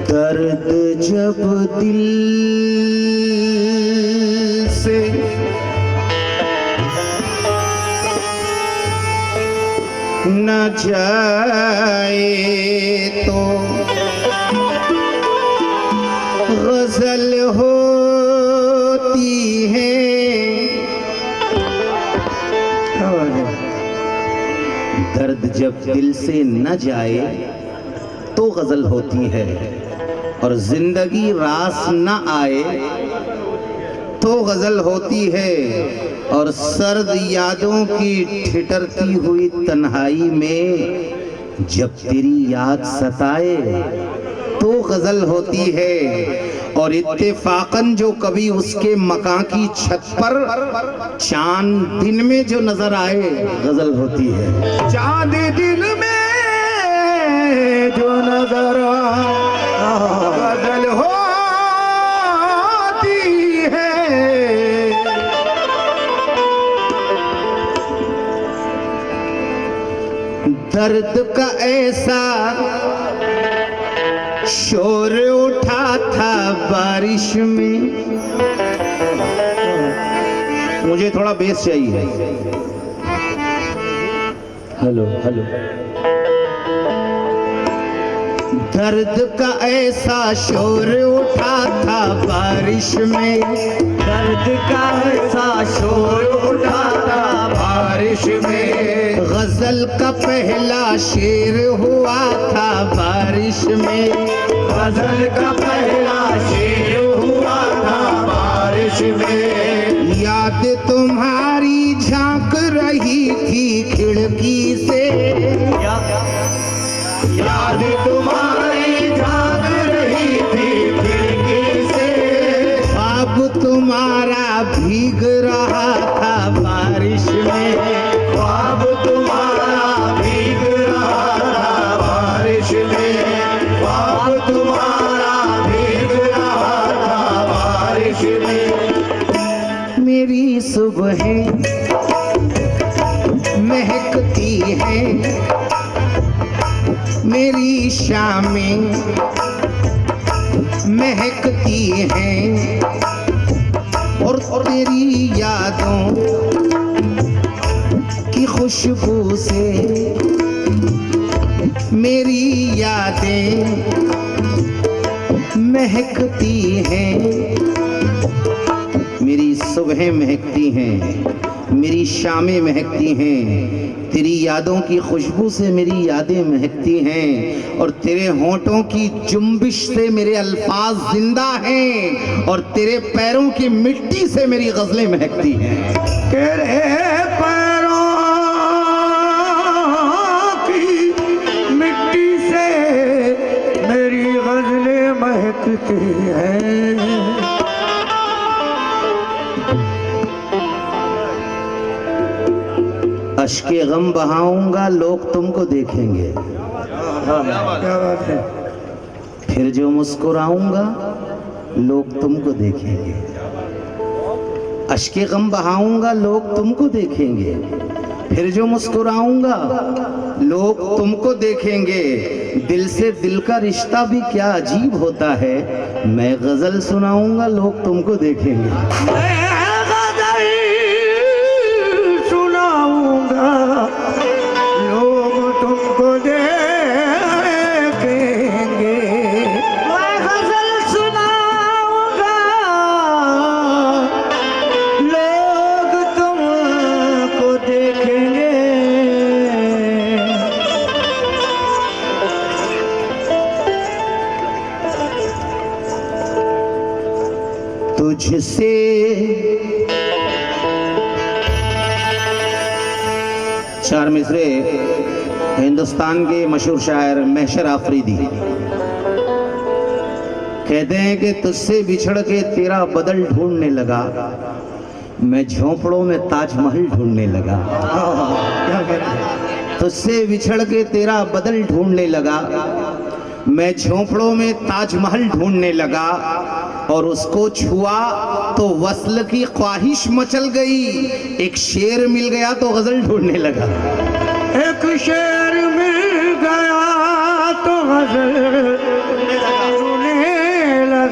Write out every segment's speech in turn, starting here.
दर्द जब दिल से न जाए तो गजल होती है। दर्द जब दिल से न जाए तो गजल होती है, और जिंदगी रास न आए तो गजल होती है। और सर्द यादों की ठिठुरती हुई तन्हाई में जब तेरी याद सताए तो गजल होती है। और इत्तेफाकन जो कभी उसके मकान की छत पर चांद दिन में जो नजर आए गजल होती है। चांद दिन में जो नजर गजल होती है। दर्द का ऐसा शोर उठा था बारिश में। मुझे थोड़ा बेस चाहिए। Hello hello. दर्द का ऐसा शोर उठा था बारिश में। दर्द का ऐसा शोर उठा था बारिश में। गजल का पहला शेर हुआ था बारिश में। गजल का पहला शेर हुआ था बारिश में। याद तुम्हारी झांक रही थी खिड़की से। याद तुम्हारी झांक रही थी खिड़की से। ख्वाब तुम्हारा भीग रहा था बारिश में। ख्वाब तुम्हारा भीग रहा था बारिश में। ख्वाब तुम्हारा भीग रहा था बारिश में। मेरी सुबहें महकती हैं, मेरी शामें महकती हैं, और तेरी यादों की खुशबू से मेरी यादें महकती हैं। मेरी सुबहें महकती हैं, मेरी शामें महकती हैं, तेरी यादों की खुशबू से मेरी यादें महकती हैं, और तेरे होंठों की जुम्बिश से मेरे अल्फाज जिंदा हैं, और तेरे पैरों की मिट्टी से मेरी गजलें महकती हैं। तेरे पैरों की मिट्टी से मेरी गजलें महकती हैं। अश्के गम बहाऊंगा लोग तुमको देखेंगे, क्या बात है। फिर जो मुस्कुराऊंगा लोग तुमको देखेंगे। अश्के गम बहाऊंगा लोग तुमको देखेंगे, फिर जो मुस्कुराऊंगा लोग तुमको देखेंगे। दिल से दिल का रिश्ता भी क्या अजीब होता है, मैं गजल सुनाऊंगा लोग तुमको देखेंगे। मैं गजल सुनाऊंगा लोग तुमको देखेंगे। मैं गजल सुनाऊंगा लोग तुमको देखेंगे। तुझसे चार मिसरे हिंदुस्तान के मशहूर शायर महशर आफरीदी कहते हैं कि तुझसे बिछड़ के तेरा बदल ढूंढने लगा, मैं झोंपड़ों में ताजमहल ढूंढने लगा। क्या कहते हैं? तुझसे बिछड़ के तेरा बदल ढूंढने लगा, मैं झोंपड़ों में ताजमहल ढूंढने लगा, और उसको छुआ तो वस्ल की ख्वाहिश मचल गई। एक शेर मिल गया तो गजल ढूंढने लगा। एक शेर मिल गया तो गजल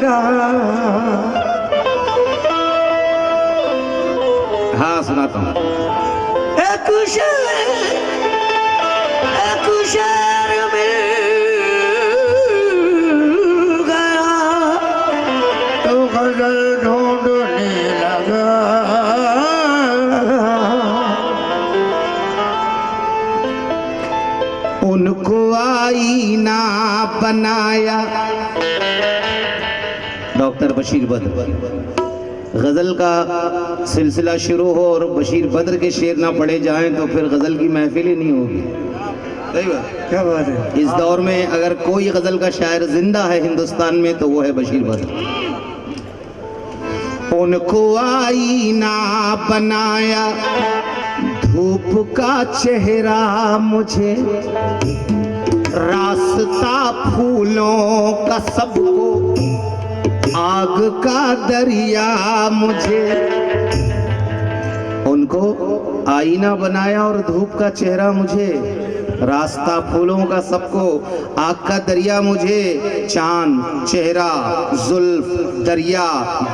लगा। हाँ सुनाता हूँ। एक शहर मिल गया तो गजल ढूंढने लगा। उनको आईना बनाया डॉक्टर बशीर बद्र। गजल का सिलसिला शुरू हो और बशीर बद्र के शेर ना पढ़े जाएं तो फिर गजल की महफिल ही नहीं होगी। सही बात, क्या बात है। इस दौर में अगर कोई गजल का शायर जिंदा है हिंदुस्तान में तो वो है बशीर बद्र। उनको आईना बनाया धूप का चेहरा मुझे, रास्ता फूलों का सबको, आग का दरिया मुझे। उनको आईना बनाया और धूप का चेहरा मुझे, रास्ता फूलों का सबको, आग का दरिया मुझे। चांद, चेहरा, जुल्फ, दरिया,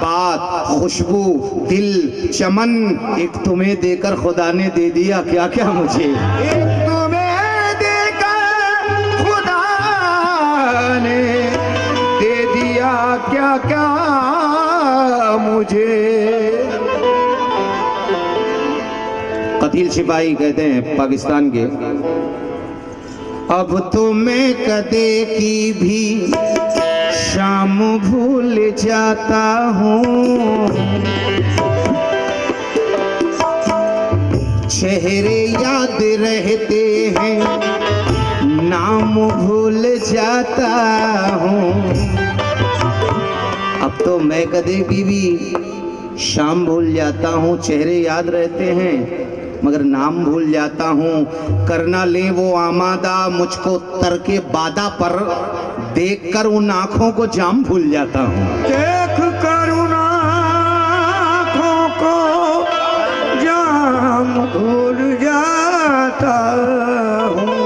बात, खुशबू, दिल, चमन, एक तुम्हें देकर खुदा ने दे दिया क्या क्या मुझे। एक तुम्हें देकर खुदा ने दे दिया क्या क्या मुझे। कतील सिपाही कहते हैं पाकिस्तान के, अब तो मैं कदे की भी शाम भूल जाता हूँ, चेहरे याद रहते हैं नाम भूल जाता हूँ। अब तो मैं कदे की भी शाम भूल जाता हूँ, चेहरे याद रहते हैं मगर नाम भूल जाता हूँ। करना ले वो आमादा मुझको तरके बादा पर, देखकर उन आँखों को जाम भूल जाता हूँ। देख कर उन आँखों को जाम भूल जाता हूँ।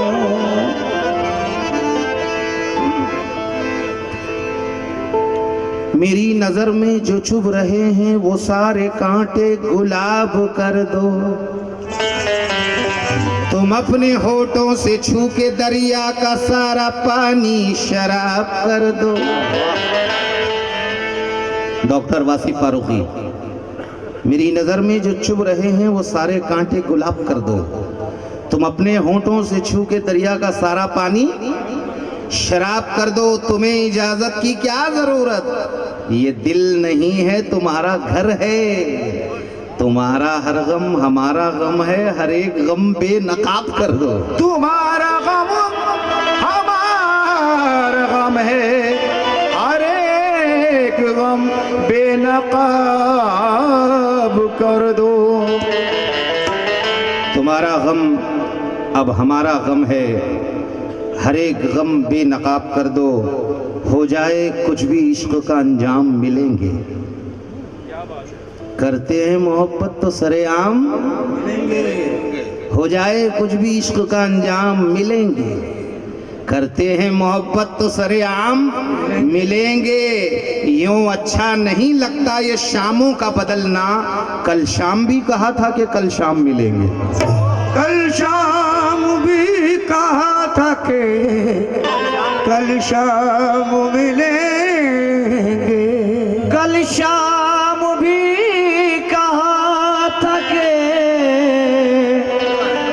मेरी नजर में जो चुभ रहे हैं वो सारे कांटे गुलाब कर दो, तुम अपने होठों से छू के दरिया का सारा पानी शराब कर दो। डॉक्टर वासिफ फारूकी, मेरी नजर में जो चुभ रहे हैं वो सारे कांटे गुलाब कर दो, तुम अपने होठों से छू के दरिया का सारा पानी शराब कर दो। तुम्हें इजाजत की क्या जरूरत, ये दिल नहीं है तुम्हारा घर है, तुम्हारा हर गम हमारा गम है, हर एक गम बेनकाब कर दो। तुम्हारा गम हमारा गम है, हर एक गम बेनकाब कर दो। तुम्हारा गम अब हमारा गम है, हर एक गम बेनकाब कर दो। हो जाए कुछ भी इश्क का अंजाम मिलेंगे, करते हैं मोहब्बत तो सरेआम मिलेंगे। हो जाए कुछ भी इश्क का अंजाम मिलेंगे, करते हैं मोहब्बत तो सरेआम मिलेंगे। यूं अच्छा नहीं लगता ये शामों का बदलना, कल शाम भी कहा था कि कल शाम मिलेंगे। कल शाम भी कहा था कि कल शाम मिलेंगे। कल शाम भी कहा था कि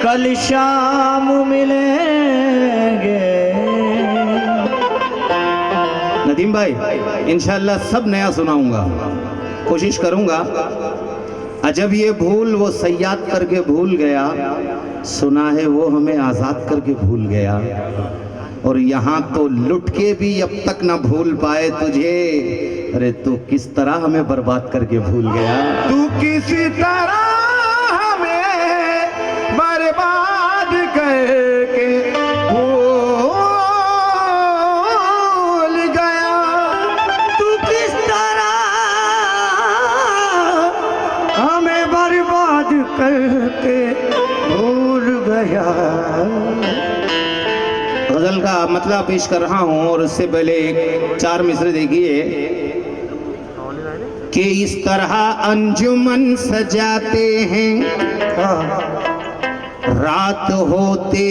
कल शाम मिलेंगे। नदीम भाई इंशाल्लाह सब नया सुनाऊंगा, कोशिश करूंगा। अजब ये भूल वो सयाद करके भूल गया, सुना है वो हमें आजाद करके भूल गया। और यहाँ तो लुट के भी अब तक ना भूल पाए तुझे, अरे तू किस तरह हमें बर्बाद करके भूल गया। तू किसी तरह हमें बर्बाद करके भूल गया। तू किस तरह हमें बर्बाद करके भूल गया। गजल का मतलब पेश कर रहा हूँ और उससे पहले एक 4 मिसरे देखिए। कि इस तरह अंजुमन सजाते हैं, रात होते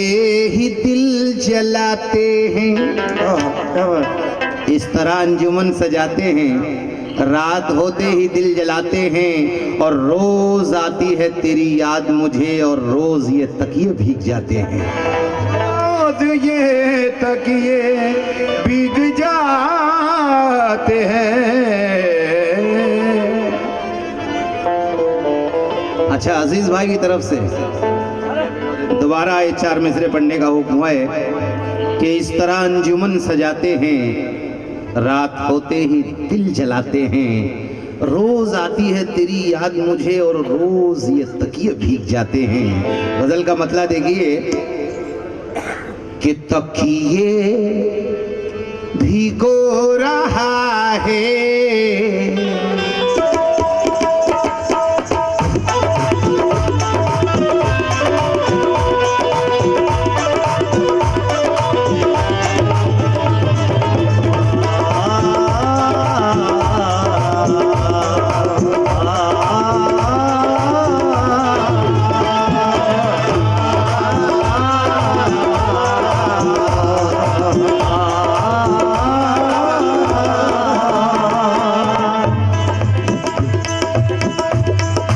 ही दिल जलाते हैं। इस तरह अंजुमन सजाते हैं, रात होते ही दिल जलाते हैं, और रोज आती है तेरी याद मुझे, और रोज ये तकिए भीग जाते हैं। रोज ये तकिए भीग जाते हैं। अच्छा, अजीज भाई की तरफ से दोबारा ये 4 मिसरे पढ़ने का हुक्म हुआ है कि इस तरह अंजुमन सजाते हैं, रात होते ही दिल जलाते हैं, रोज आती है तेरी याद मुझे, और रोज ये तकिए भीग जाते हैं। गजल का मतलब देखिए कि तकिए भीगो रहा है,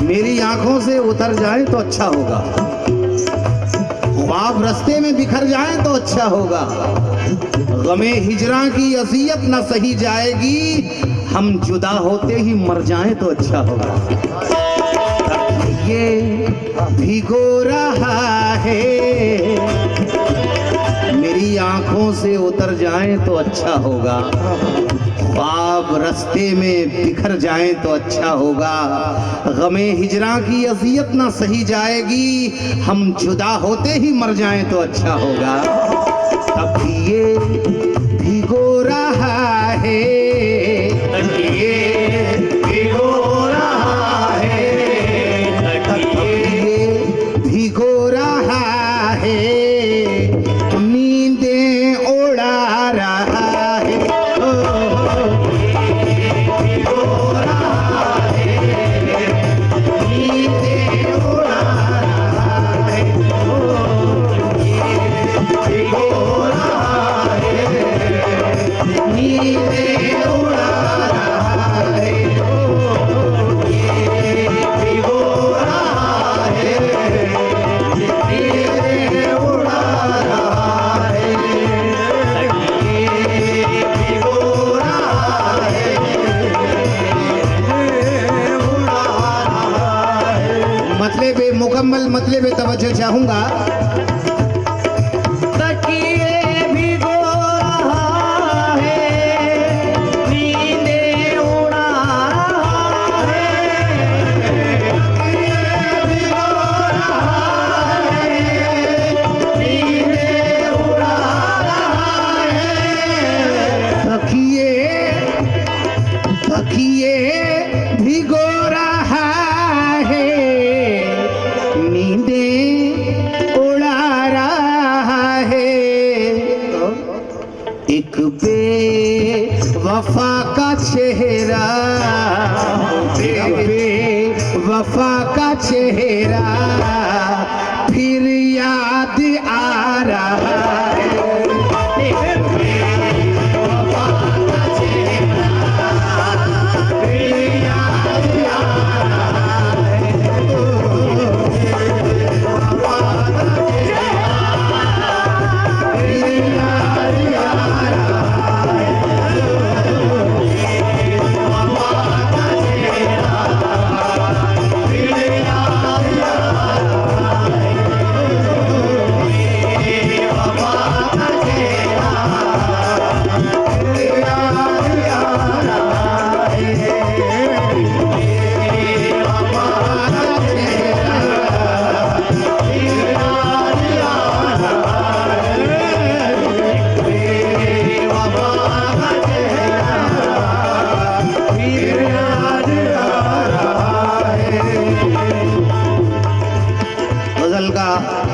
मेरी आंखों से उतर जाए तो अच्छा होगा, ख्वाब रास्ते में बिखर जाए तो अच्छा होगा, गमे हिजरा की असियत न सही जाएगी, हम जुदा होते ही मर जाएं तो अच्छा होगा। ये भिगो रहा है, मेरी आंखों से उतर जाए तो अच्छा होगा, ख्वाब रास्ते में बिखर जाएं तो अच्छा होगा, गमे हिजरा की अजियत ना सही जाएगी, हम जुदा होते ही मर जाएं तो अच्छा होगा। तब ये भिगो रहा है, ये भिगो रहा है, ये भिगो रहा है, नींदें उड़ा रहा है, मुकम्मल मतलब तवज्जो चाहूंगा। तकिए भिगो रहा है, नींदें उड़ा रहा है, तकिए भिगो रहा है, नींदें उड़ा रहा है, तकिए तकिए भिगो रहा है, उड़ा रहा है, एक बेवफा का चेहरा, बेवफा का चेहरा फिर याद आ रहा है, बेवफा का चेहरा फिर याद आ रहा है,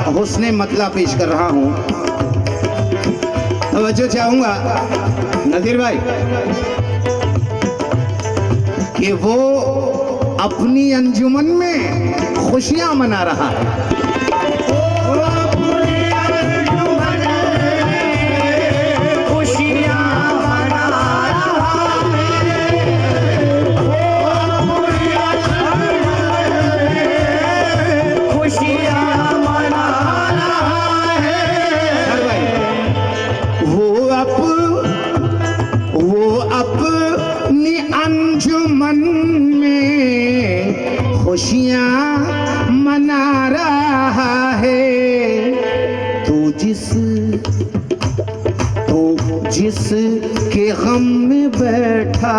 हुस्ने मतलब पेश कर रहा हूं। तवज्जो चाहूंगा नजीर भाई कि वो अपनी अंजुमन में खुशियां मना रहा है। खुशियाँ मना रहा है तू जिस के गम में बैठा,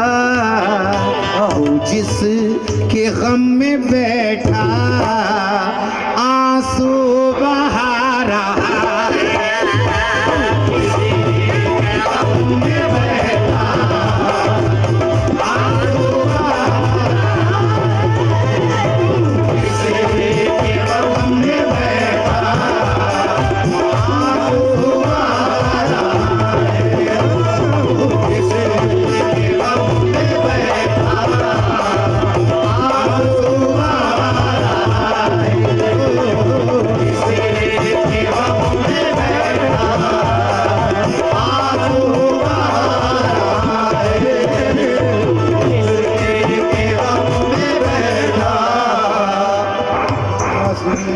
तू जिस के गम में बैठा आंसू बहा रहा है।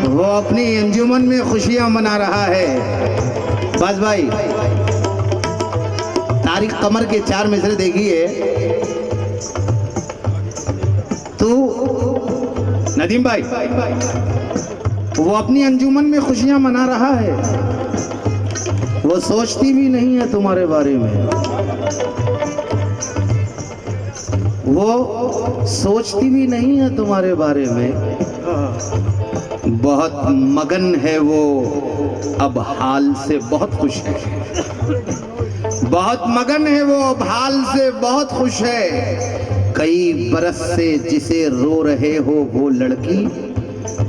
वो अपनी अंजुमन में खुशियां मना रहा है। बस भाई तारिक कमर के 4 मिसरे देखिए तो नदीम भाई, वो अपनी अंजुमन में खुशियां मना रहा है। वो सोचती भी नहीं है तुम्हारे बारे में, वो सोचती भी नहीं है तुम्हारे बारे में। बहुत मगन है वो, अब हाल से बहुत खुश है। बहुत मगन है वो, अब हाल से बहुत खुश है। कई बरस से जिसे रो रहे हो वो लड़की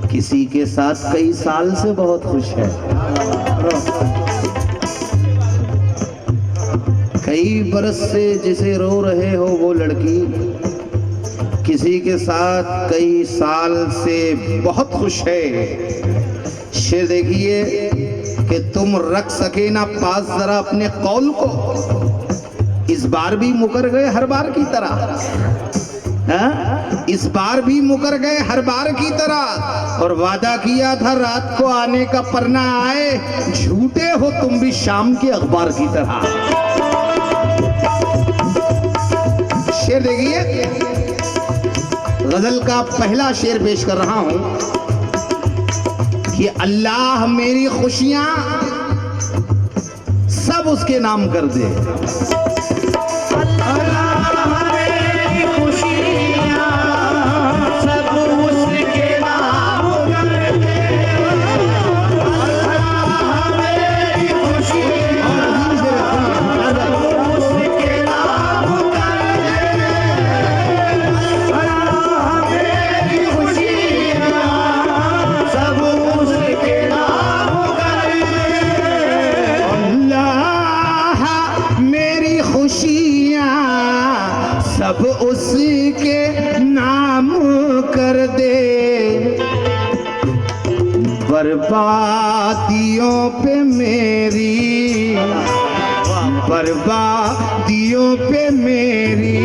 किसी के साथ कई साल से बहुत खुश है। कई बरस से जिसे रो रहे हो वो लड़की किसी के साथ कई साल से बहुत खुश है। शेर देखिए कि तुम रख सके ना पास जरा अपने कौल को, इस बार भी मुकर गए हर बार की तरह। इस बार भी मुकर गए हर बार की तरह, और वादा किया था रात को आने का पर ना आए। झूठे हो तुम भी शाम के अखबार की तरह। शेर देखिए, गजल का पहला शेर पेश कर रहा हूं कि अल्लाह मेरी खुशियां सब उसके नाम कर दे। सब उसके नाम कर दे। बर्बादियों पे मेरी, बर्बादियों पे मेरी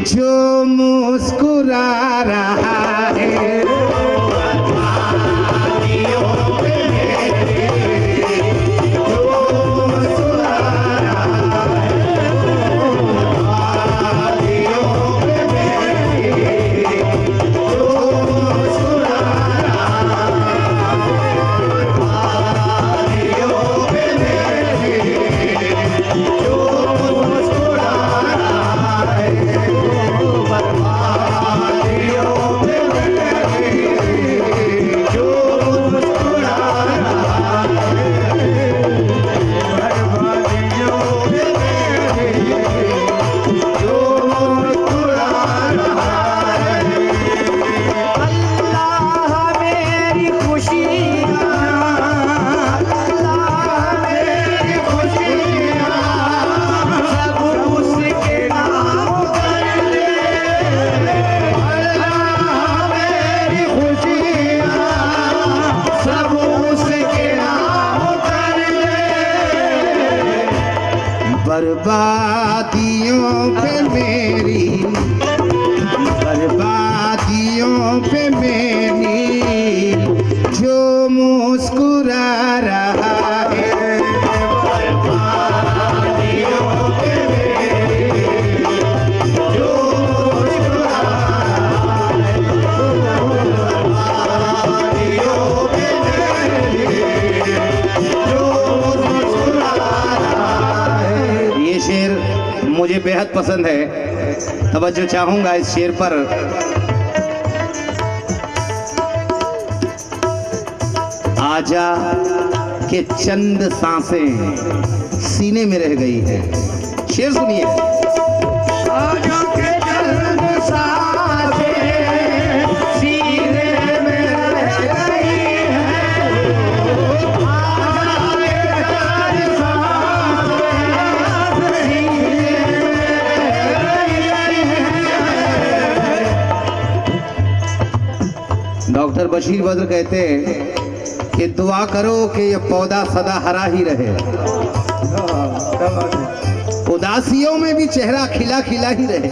जो मुस्कुरा रहा है। बर्बादियों पे मेरी, बर्बादियों पे मेरी जो मुस्कुरा रहा है, बर्बादियों पे मेरी जो मुस्कुरा रहा है, बर्बादियों पे मेरी जो मुस्कुरा रहा है। ये शेर मुझे बेहद पसंद है, तवज्जो चाहूंगा इस शेर पर। आजा के चंद सांसें सीने में रह गई है। शेर सुनिए। आजा के चंद सांसें सीने में रह गई है, आजा के चंद सांसें सीने में रह गई है। डॉक्टर बशीर बद्र कहते हैं कि दुआ करो कि ये पौधा सदा हरा ही रहे, उदासियों में भी चेहरा खिला खिला ही रहे।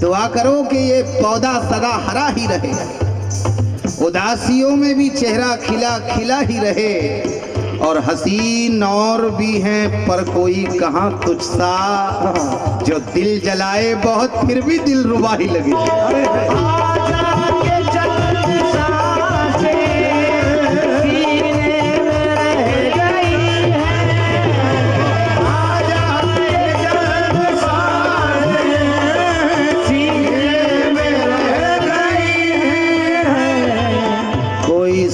दुआ करो कि ये पौधा सदा हरा ही रहे, उदासियों में भी चेहरा खिला खिला ही रहे। और हसीन और भी हैं पर कोई कहाँ तुझसा, जो दिल जलाए बहुत फिर भी दिल रुबा ही लगे।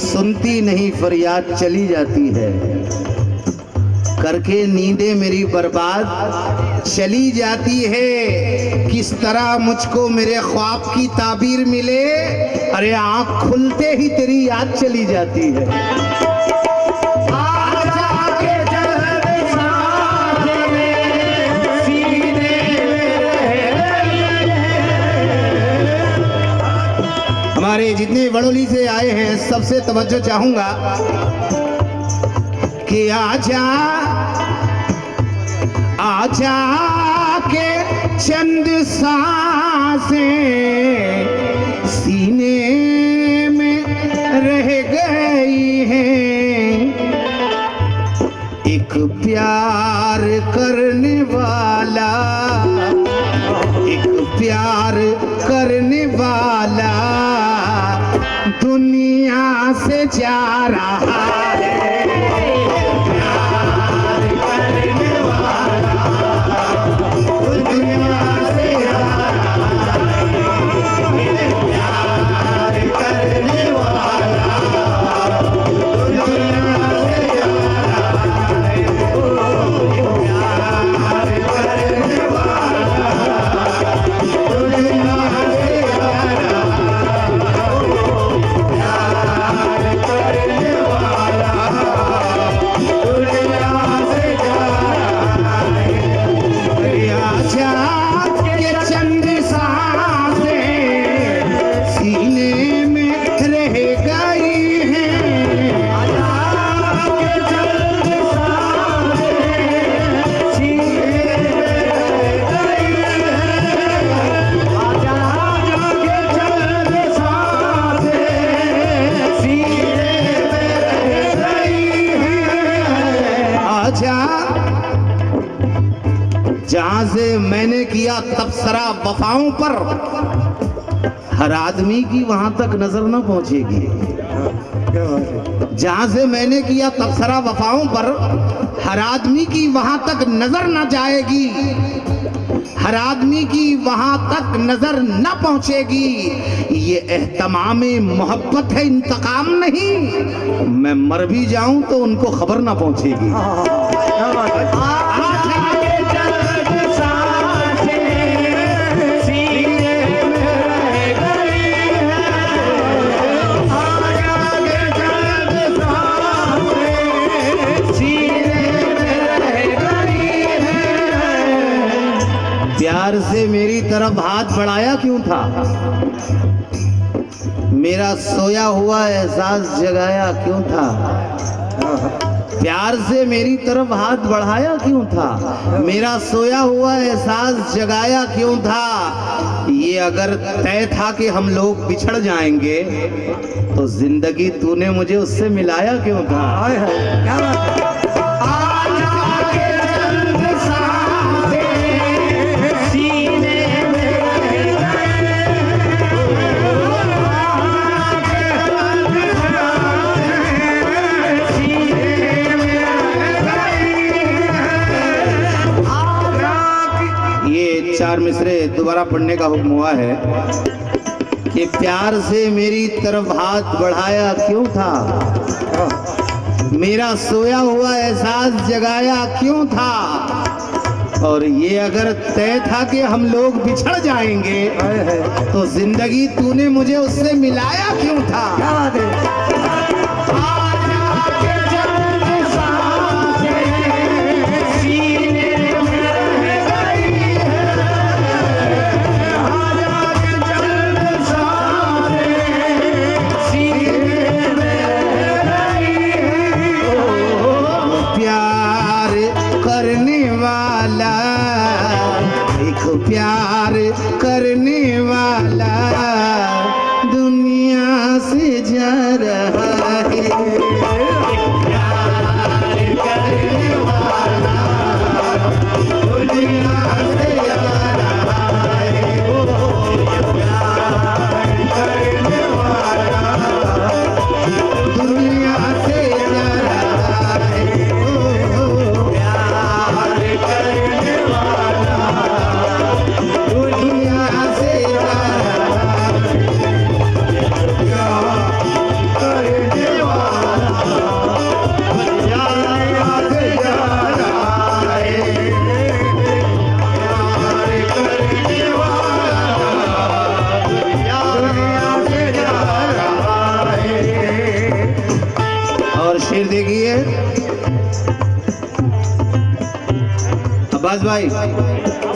सुनती नहीं फरियाद चली जाती है, करके नींदें मेरी बर्बाद चली जाती है। किस तरह मुझको मेरे ख्वाब की ताबीर मिले, अरे आँख खुलते ही तेरी याद चली जाती है। हमारे जितने बड़ोली से आए हैं सबसे तवज्जो चाहूंगा कि आजा आजा के चंद सांसें सीने में रह गई हैं, एक प्यार करने वाला, एक प्यार करने वाला दुनिया से जा रहा है, प्यार करने वाला दुनिया से जा रहा है, प्यार करने वाला दुनिया से जा रहा है, प्यार करने वाला दुनिया से जा रहा जहां से मैंने किया तबसरा वफाओं पर, हर आदमी की वहां तक नजर न पहुंचेगी। जहां से मैंने किया तबसरा वफाओं पर, हर आदमी की वहां तक नजर न जाएगी, हर आदमी की वहां तक नजर न पहुंचेगी। ये एहतमामे मोहब्बत है, इंतकाम नहीं। मैं मर भी जाऊं तो उनको खबर न पहुंचेगी। प्यार से मेरी तरफ हाथ बढ़ाया क्यों था, मेरा सोया हुआ एहसास जगाया क्यों था। प्यार से मेरी तरफ हाथ बढ़ाया क्यों था, मेरा सोया हुआ एहसास जगाया क्यों था। ये अगर तय था कि हम लोग बिछड़ जाएंगे तो जिंदगी तूने मुझे उससे मिलाया क्यों था। हाय हाय क्या बात है। ये 4 मिसरे दोबारा पढ़ने का हुक्म हुआ है कि प्यार से मेरी तरफ हाथ बढ़ाया क्यों था, मेरा सोया हुआ एहसास जगाया क्यों था, और ये अगर तय था कि हम लोग बिछड़ जाएंगे तो जिंदगी तूने मुझे उससे मिलाया क्यों था। क्या बात है। प्यार करने वाला दुनिया से जा रहा है, प्यार करने वाला दुनिया से जा रहा है, प्यार करने वाला दुनिया से जा रहा है, प्यार करने वाला दुनिया से जा रहा है। और शेर देखिए अब्बास भाई,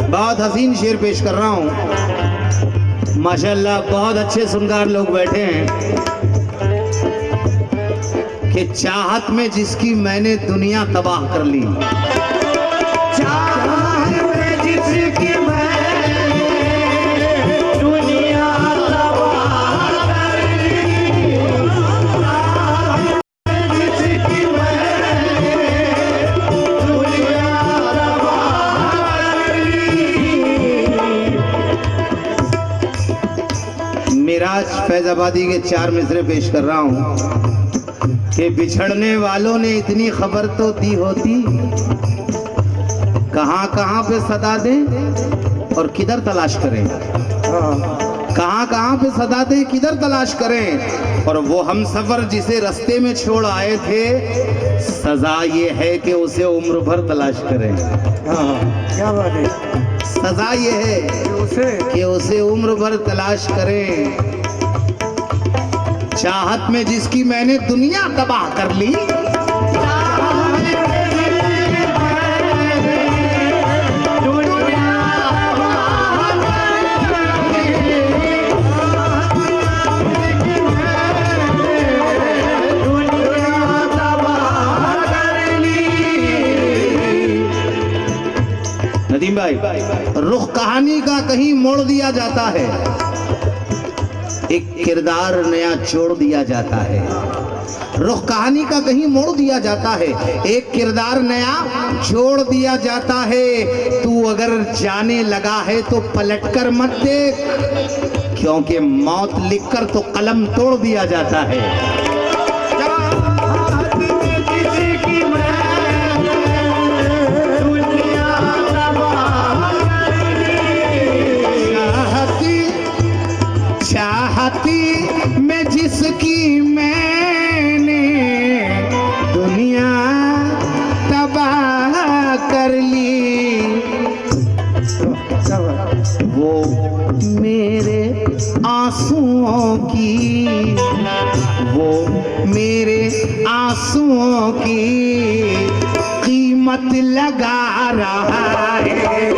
बहुत हसीन शेर पेश कर रहा हूँ। माशाल्लाह बहुत अच्छे सुनकार लोग बैठे हैं कि चाहत में जिसकी मैंने दुनिया तबाह कर ली, चाहत में जिसकी मैंने दुनिया तबाह कर ली, जिसकी मैंने दुनिया तबाह कर ली। मिराज फैजाबादी के 4 मिसरे पेश कर रहा हूँ कि बिछड़ने वालों ने इतनी खबर तो दी होती, कहाँ कहाँ पे सदा दें और किधर तलाश करें, कहाँ कहाँ पे सदा दें किधर तलाश करें, और वो हम सफर जिसे रास्ते में छोड़ आए थे, सजा ये है कि उसे उम्र भर तलाश करें। क्या बात है। सजा ये है कि उसे उम्र भर तलाश करें। चाहत में जिसकी मैंने दुनिया तबाह कर ली, नदीम भाई, रुख कहानी का कहीं मोड़ दिया जाता है, एक किरदार नया जोड़ दिया जाता है। रुख कहानी का कहीं मोड़ दिया जाता है, एक किरदार नया जोड़ दिया जाता है। तू अगर जाने लगा है तो पलटकर मत देख, क्योंकि मौत लिखकर तो कलम तोड़ दिया जाता है। चाहती में जिसकी मैंने दुनिया तबाह कर ली, वो मेरे आंसुओं की, वो मेरे आंसुओं की कीमत लगा रहा है।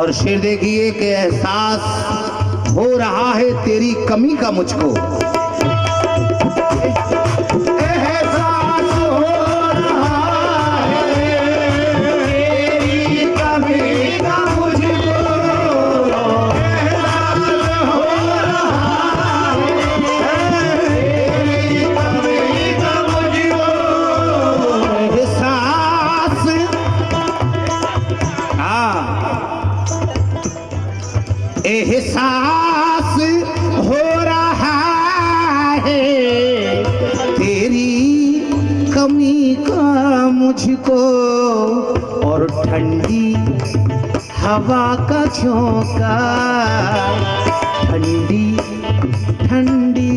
और शेर देखिए कि एहसास हो रहा है तेरी कमी का मुझको। एहसास हो रहा है तेरी कमी का मुझको, और ठंडी हवा का झोंका, ठंडी ठंडी।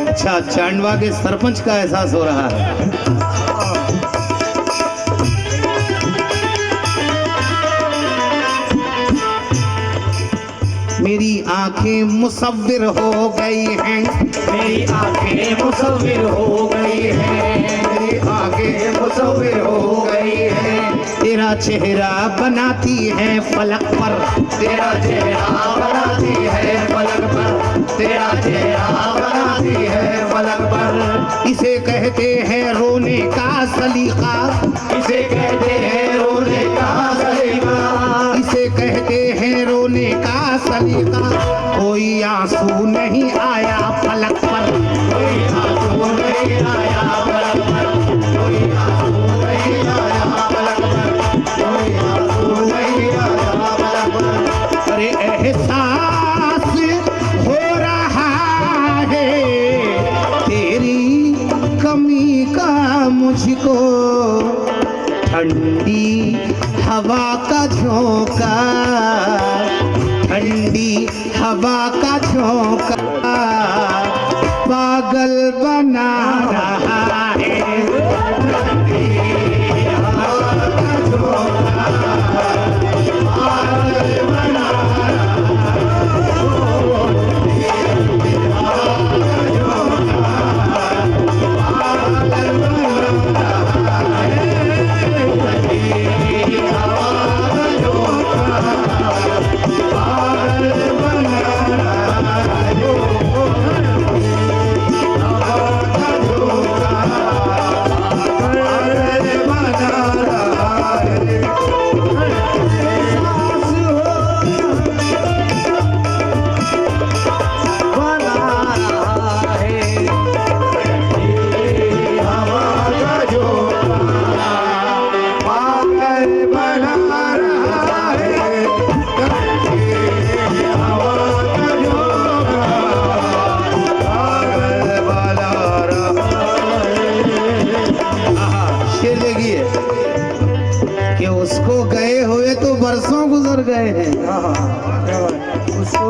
अच्छा, चांडवा के सरपंच का एहसास हो रहा है। मेरी आंखें मुसव्विर हो गई हैं, मेरी आंखें मुसव्विर हो गई हैं, मेरी आंखें मुसव्विर हो गई हैं। तेरा चेहरा बनाती है फलक पर, तेरा चेहरा बनाती है फलक पर, तेरा चेहरा बनाती है फलक पर। इसे कहते हैं रोने का सलीका, इसे कहते हैं रोने का सलीका, इसे कहते हैं रोने का सलीका। कोई आंसू नहीं आया फलक पर, कोई आंसू नहीं आया फलक पर, कोई आंसू नहीं आया फलक पर, कोई आंसू नहीं आया फलक पर। अरे एहसास हो रहा है तेरी कमी का मुझको, ठंडी हवा का झोंका, ठंडी हवा का झोंका पागल बना रहा है। उसको गए हुए तो बरसों गुजर गए हैं, उसको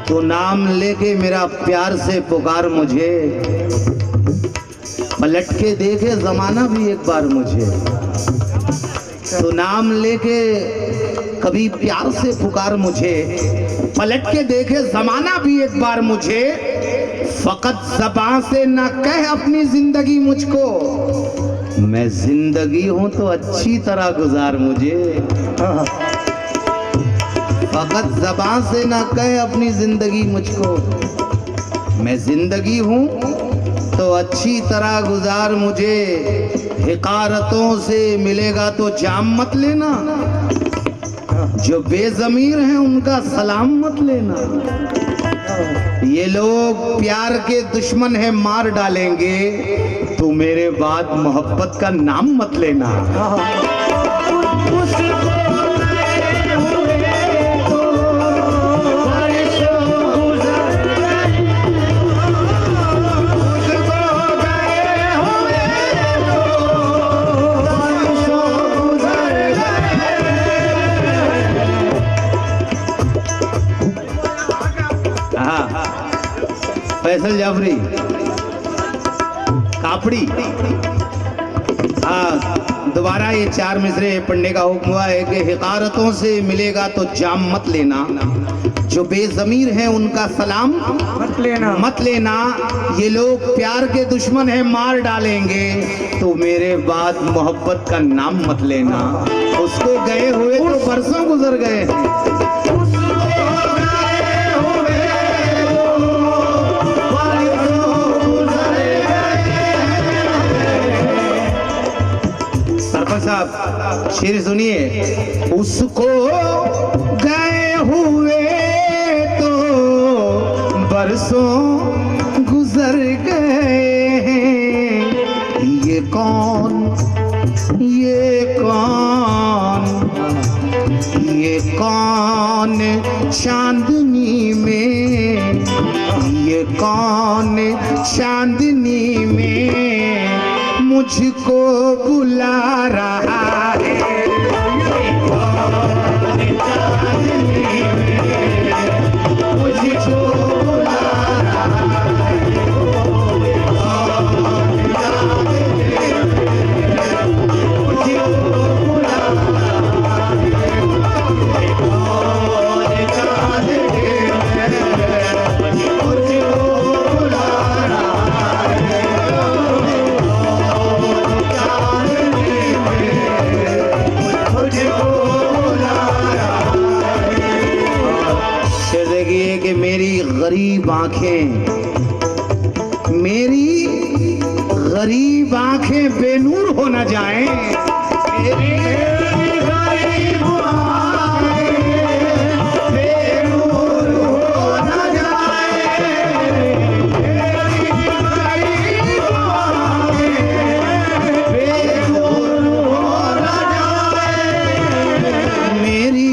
तो नाम लेके मेरा प्यार से पुकार मुझे, पलट के देखे जमाना भी एक बार मुझे। तो नाम लेके कभी प्यार से पुकार मुझे, पलट के देखे जमाना भी एक बार मुझे। फकत ज़बान से ना कह अपनी जिंदगी मुझको, मैं जिंदगी हूं तो अच्छी तरह गुजार मुझे। फकत ज़बान से ना कह अपनी जिंदगी मुझको, मैं जिंदगी हूं तो अच्छी तरह गुजार मुझे। हिकारतों से मिलेगा तो जाम मत लेना, जो बेज़मीर हैं उनका सलाम मत लेना। ये लोग प्यार के दुश्मन हैं, मार डालेंगे, तो मेरे बाद मोहब्बत का नाम मत लेना। फैसल जाफरी कापड़ी। हाँ, दोबारा ये 4 मिसरे पढ़ने का हुक्म हुआ है कि हिकारतों से मिलेगा तो जाम मत लेना, जो बेजमीर हैं उनका सलाम मत लेना, ये लोग प्यार के दुश्मन हैं मार डालेंगे, तो मेरे बाद मोहब्बत का नाम मत लेना। उसको गए हुए तो बरसों गुजर गए हैं। सरपंच साहब शेर सुनिए। उसको गए हुए तो बरसों गुजर गए हैं, ये कौन चांदनी में, ये कौन चांदनी में मुझको बुला रहा है। मुझको बुला कि मेरी गरीब आंखें बेनूर हो न जाएं, मेरी गरीब आंखें बेनूर हो न जाएं, मेरी गरीब आंखें बेनूर हो न जाएं, मेरी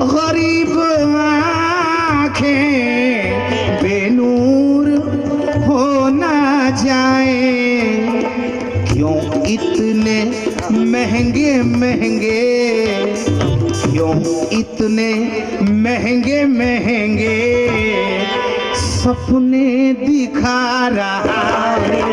गरीब बेनूर हो न जाए। क्यों इतने महंगे सपने दिखा रहा है।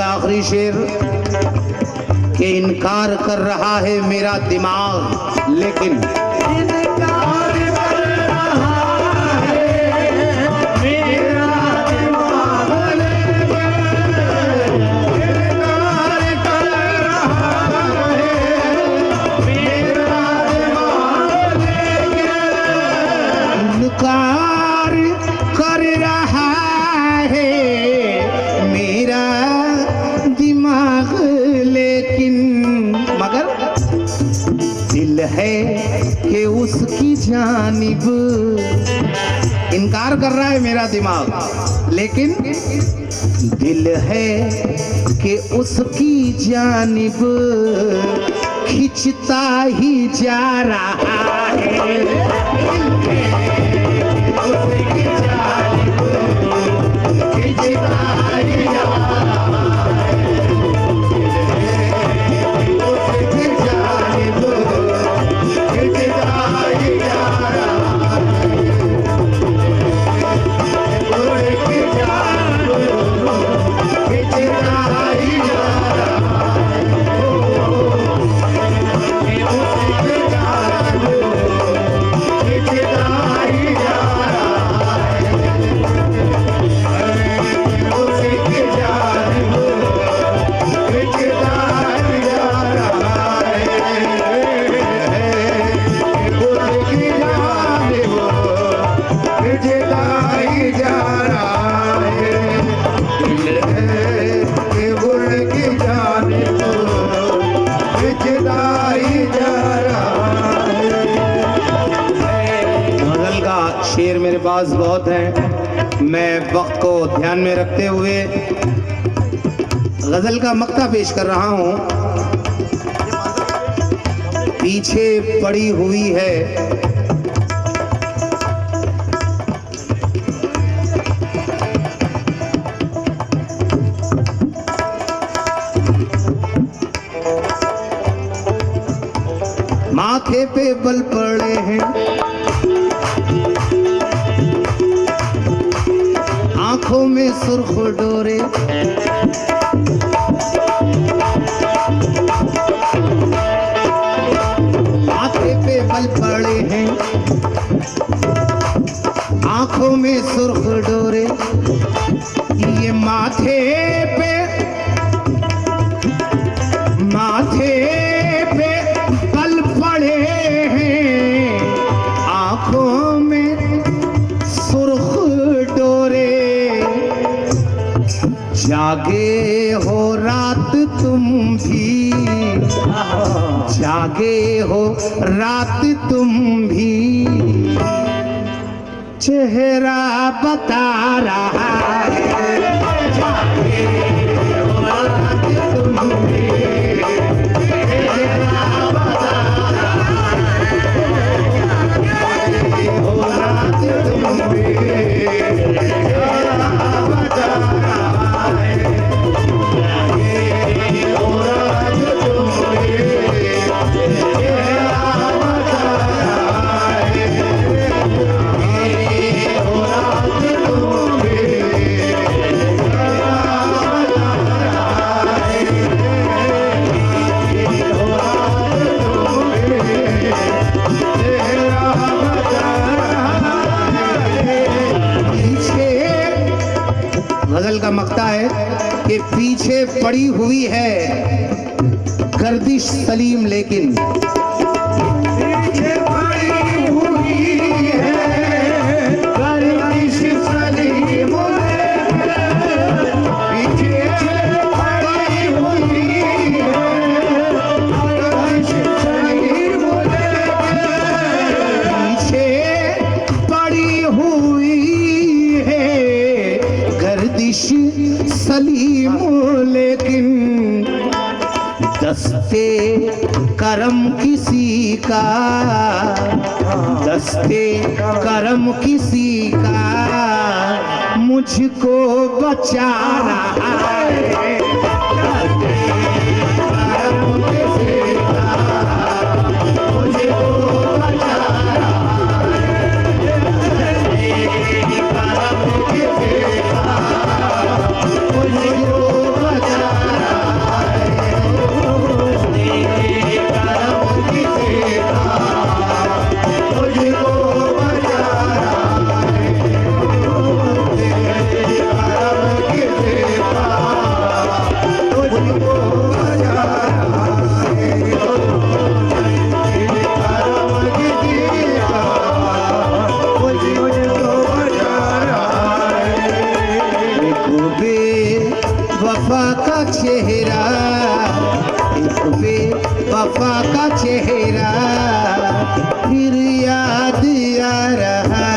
आखिरी शेर कि इनकार कर रहा है मेरा दिमाग, लेकिन इनकार कर रहा है मेरा दिमाग, इनकार कर रहा है मेरा दिमाग, इनकार कर रहा है मेरा दिमाग, लेकिन मगर दिल है कि उसकी जानिब, इनकार कर रहा है मेरा दिमाग, लेकिन दिल है कि उसकी जानिब खिंचता ही जा रहा है, उसकी जानिब खिंचता ही जा रहा है। अल्फाज बहुत हैं, मैं वक्त को ध्यान में रखते हुए गजल का मक्ता पेश कर रहा हूं। पीछे पड़ी हुई है माथे पे बल पड़े हैं, आंखों में सुर्ख डोरे, माथे पे बल पड़े हैं, आंखों में सुर्ख डोरे। ये माथे पे बल पड़े हैं, आंखों में सुर्ख डोरे। जागे हो रात तुम भी, जागे हो रात तुम भी, चेहरा बता रहा है। जागे हो रात तुम भी, चेहरा बता रहा है। जागे हो रात तुम भी, चेहरा बता रहा है। जागे हो रात तुम भी, चेहरा बता रहा है। जागे हो रात तुम भी, चेहरा बता रहा है। जागे हो रात तुम भी, चेहरा बता रहा है। पीछे गजल का मक्ता है कि पीछे पड़ी हुई है गर्दिश सलीम, लेकिन पीछे पड़ी हुई है गर्दिश सलीम, पीछे पड़ी हुई है गर्दिश सलीम, पीछे पड़ी हुई है गर्दिश सलीम, लेकिन दस्ते करम किसी का, दस्ते करम किसी का मुझको बचा रहा है। दस्ते करम किसी का मुझको बचा रहा है। दस्ते करम किसी का मुझको बचा रहा है। करम किसी का मुझको बचा रहा है। करम किसी का मुझको बचा रहा है। करम किसी का मुझको बचा रहा है। बेवफा का चेहरा, एक बेवफा का चेहरा फिर याद आ रहा